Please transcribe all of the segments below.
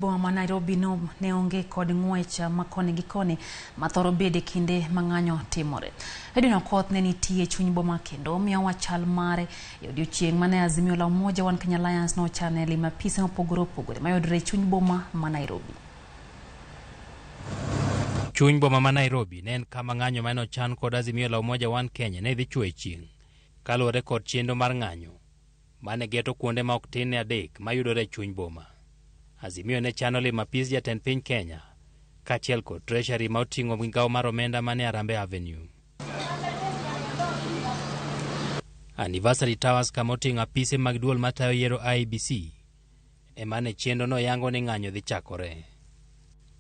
Boma ma Nairobi ne onge kod ng'wech makoni gi koni mathoro bede kinde mang'anyo timore. Edino koth ne nitie chuny boma kendo miyo wachal mare odiochieng' mane Azimio la Umoja One Kenya Alliance no chane lima pise mopogore opogore mayudore chuny boma ma Nairobi. Chuny boma ma Nairobi ne en kama ng'anyo mane ochan kod Azimio la Umoja One Kenya ne dhi chwe chieng' kaluwore kod chenro mar ng'anyo mane geto kuonde ma ok tin adek mayudore chuny boma. Azimio ne chano lima pis jatend piny Kenya kaachiel kod treasury ma oting'o migawo mar omenda mane Harambee Avenue. Anniversary Towers kama oting'o apise mag duol matayo yiero IEBC emane chenro no yango ni ng'anyo dhi chakore.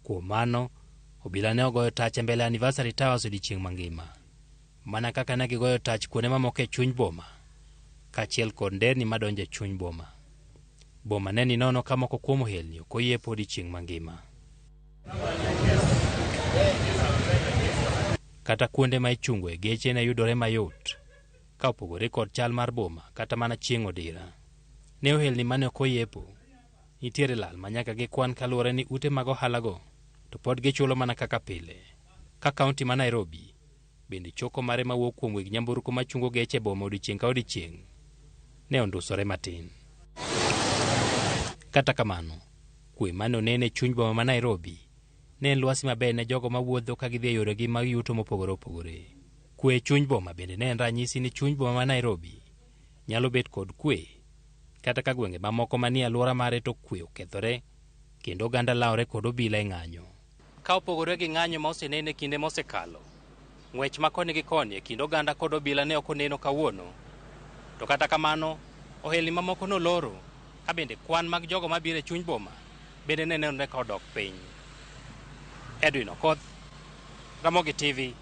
Kuom mano, obila ne ogoyo tach e mbele Anniversary Towers odiochieng' mangima, mana kaka ne gigoyo tach kuonde mamoko e chuny boma kaachiel kod nderni madonjo e chuny boma. Boma ne ni nono ka moko kuom ohelni ok oyiepo odiochieng' mangima. Kata kuonde ma ichungoe geche ne yudore mayot ka opogore kod chal mar boma kata mana chieng' odira. Ne ohelni mane ok oyiepo nitiere lal manyaka gikwan kaluwore ni ute mag ohalago to pod gichulo mana kaka pile. Ka kaunti ma Nairobi bende choko mare mawuok kuom weg nyamburko machungo geche boma odiochieng' ka odiochieng' ne ondusore matin. Kata kamano, kwe mane onene e chuny boma ma Nairobi ne en lwasi maber ne jogo mawuotho ka gidhi e yoregi mag yuto mopogore opogore. Kwe e chuny boma bende ne en ranyisi ni chuny boma ma Nairobi nyalo bet kod kwe kata ka gwenge mamoko manie alwora mare to kwe okethore kendo oganda lawre kod obila e ng'anyo. Ka opogore gi ng'anyo ma osenene kinde mosekalo, ng'wech ma koni gi koni e kind oganda kod obila ne ok oneno kawuono. To kata kamano, ohelni mamoko noloro ka bende kwan mag jogo mabiro e chuny boma bende ne nenore ka odok piny. Edwin Okoth, Ramogi TV.